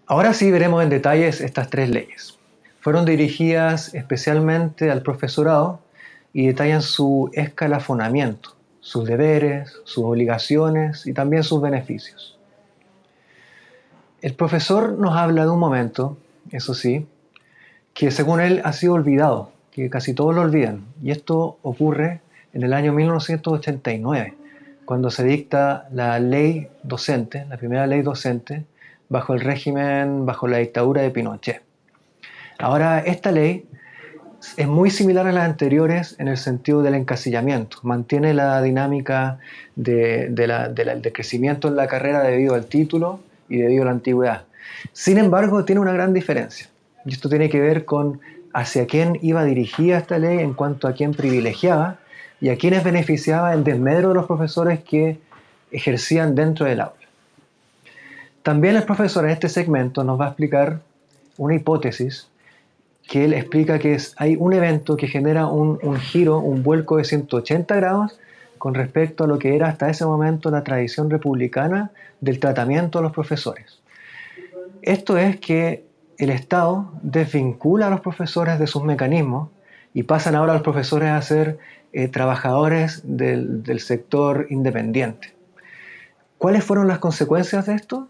Ahora sí veremos en detalles estas tres leyes. Fueron dirigidas especialmente al profesorado y detallan su escalafonamiento, sus deberes, sus obligaciones y también sus beneficios. El profesor nos habla de un momento, eso sí, que según él ha sido olvidado, que casi todos lo olvidan. Y esto ocurre en el año 1989, cuando se dicta la ley docente, la primera ley docente, bajo el régimen, bajo la dictadura de Pinochet. Ahora, esta ley es muy similar a las anteriores en el sentido del encasillamiento. Mantiene la dinámica de crecimiento en la carrera debido al título y debido a la antigüedad. Sin embargo, tiene una gran diferencia. Y esto tiene que ver con hacia quién iba dirigida esta ley en cuanto a quién privilegiaba y a quiénes beneficiaba en desmedro de los profesores que ejercían dentro del aula. También el profesor en este segmento nos va a explicar una hipótesis que él explica que hay un evento que genera un giro, un vuelco de 180 grados con respecto a lo que era hasta ese momento la tradición republicana del tratamiento a los profesores. Esto es que el Estado desvincula a los profesores de sus mecanismos y pasan ahora los profesores a ser trabajadores del sector independiente. ¿Cuáles fueron las consecuencias de esto?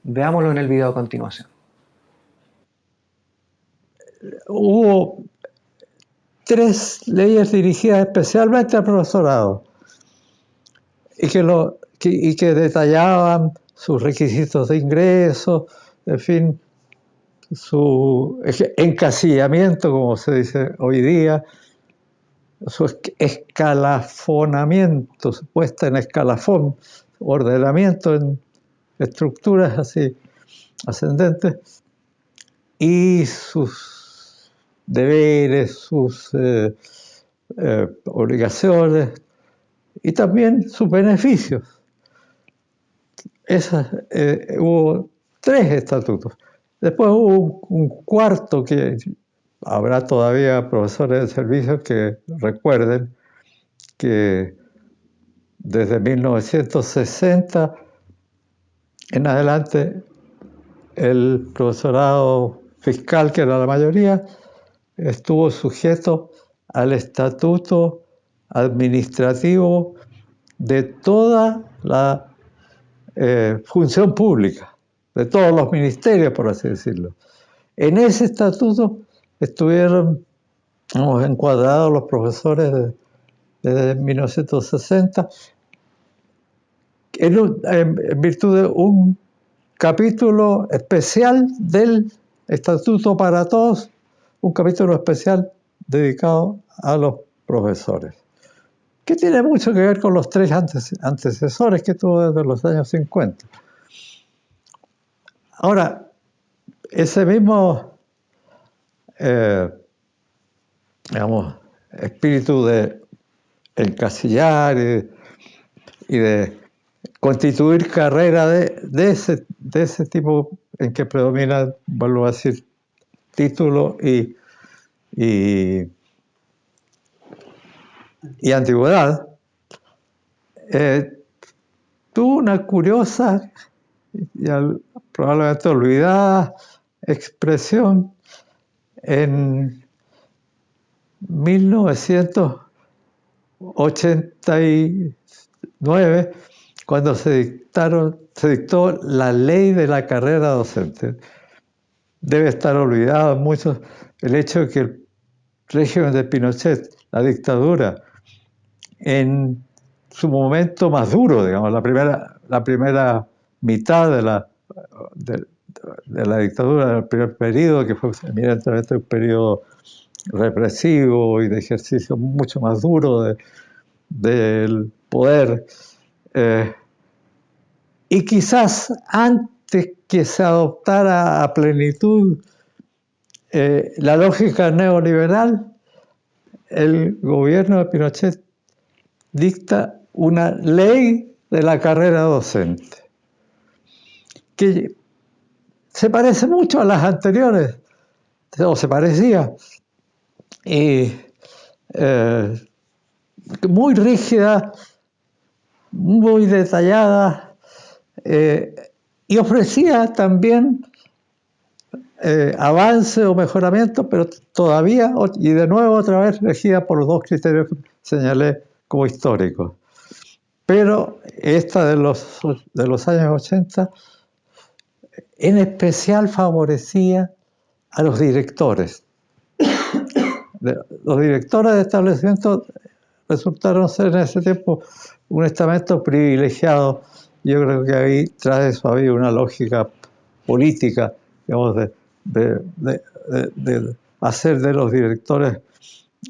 Veámoslo en el video a continuación. Hubo tres leyes dirigidas especialmente al profesorado y que detallaban sus requisitos de ingreso, en fin, su encasillamiento, como se dice hoy día, su escalafonamiento, su puesta en escalafón, ordenamiento en estructuras así ascendentes, y sus deberes, sus obligaciones y también sus beneficios. Hubo tres estatutos. Después hubo un cuarto que habrá todavía profesores de servicio que recuerden que desde 1960 en adelante el profesorado fiscal, que era la mayoría, estuvo sujeto al estatuto administrativo de toda la función pública, de todos los ministerios, por así decirlo. En ese estatuto estuvieron encuadrados los profesores desde 1960 en virtud de un capítulo especial del Estatuto para Todos, un capítulo especial dedicado a los profesores, que tiene mucho que ver con los tres antecesores que tuvo desde los años 50. Ahora, ese mismo espíritu de encasillar y de constituir carrera de ese tipo en que predomina, vuelvo a decir, título y antigüedad, tuvo una curiosa y probablemente olvidada expresión en 1989, cuando se dictó la ley de la carrera docente. Debe estar olvidado en muchos el hecho de que el régimen de Pinochet, la dictadura, en su momento más duro, digamos, la primera mitad de la dictadura, del primer periodo, que fue evidentemente un periodo represivo y de ejercicio mucho más duro del poder, y quizás antes que se adoptara a plenitud la lógica neoliberal, el gobierno de Pinochet dicta una ley de la carrera docente que se parece mucho a las anteriores, o se parecía, y muy rígida, muy detallada, y ofrecía también avance o mejoramiento, pero todavía, y de nuevo otra vez regida por los dos criterios que señalé como históricos. Pero esta de los años 80 en especial favorecía a los directores. Los directores de establecimientos resultaron ser en ese tiempo un estamento privilegiado. Yo creo que ahí tras eso había una lógica política, digamos, de hacer de los directores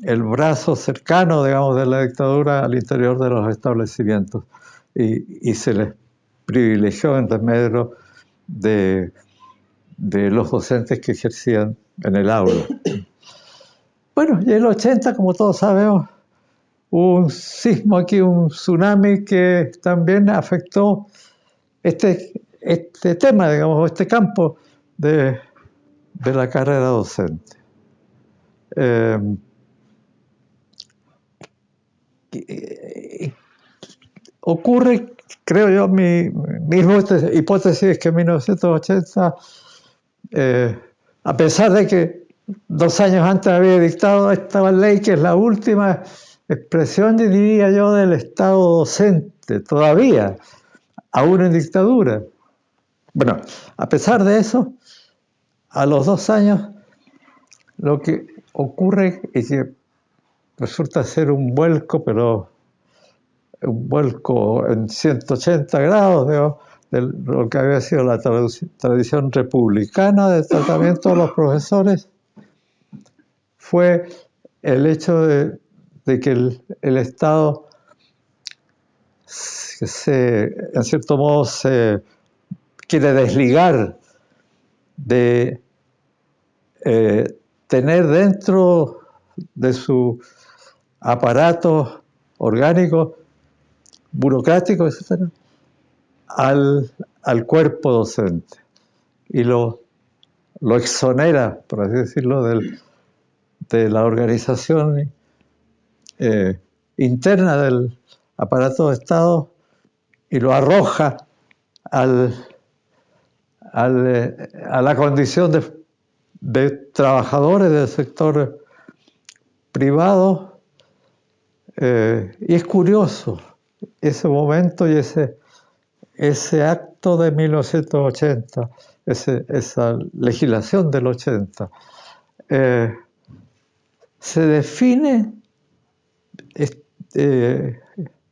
el brazo cercano, digamos, de la dictadura al interior de los establecimientos. Y se les privilegió en desmedro de los docentes que ejercían en el aula. Bueno, y en el 80, como todos sabemos, hubo un sismo aquí, un tsunami que también afectó este tema, digamos, este campo de la carrera docente. Ocurre, creo yo, mi hipótesis es que en 1980, a pesar de que 2 años antes había dictado esta ley, que es la última expresión, diría yo, del Estado docente, todavía, aún en dictadura. Bueno, a pesar de eso, a los 2 años, lo que ocurre es que resulta ser un vuelco, pero un vuelco en 180 grados, digamos, de lo que había sido la tradición republicana de tratamiento de los profesores, fue el hecho de que el Estado en cierto modo se quiere desligar de tener dentro de su aparato orgánico, burocrático, etc., al cuerpo docente y lo exonera, por así decirlo, de la organización interna del aparato de Estado y lo arroja a la condición de trabajadores del sector privado. Y es curioso ese momento y ese acto de 1980, esa legislación del 80, se define,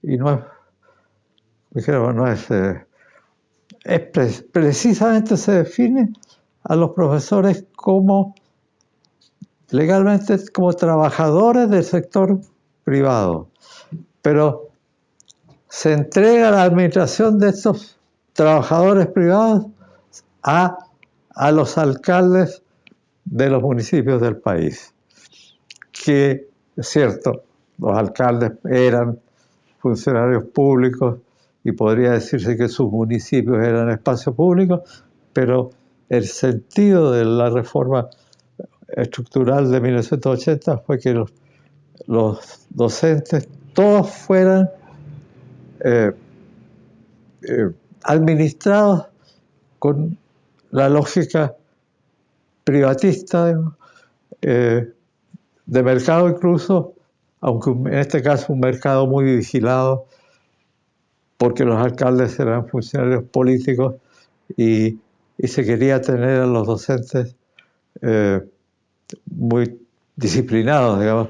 y no es, precisamente se define a los profesores como legalmente como trabajadores del sector privado, pero se entrega la administración de estos trabajadores privados a los alcaldes de los municipios del país, que es cierto, los alcaldes eran funcionarios públicos y podría decirse que sus municipios eran espacios públicos, pero el sentido de la reforma estructural de 1980 fue que los docentes todos fueran administrados con la lógica privatista, de mercado incluso, aunque en este caso un mercado muy vigilado, porque los alcaldes eran funcionarios políticos y se quería tener a los docentes muy disciplinados, digamos,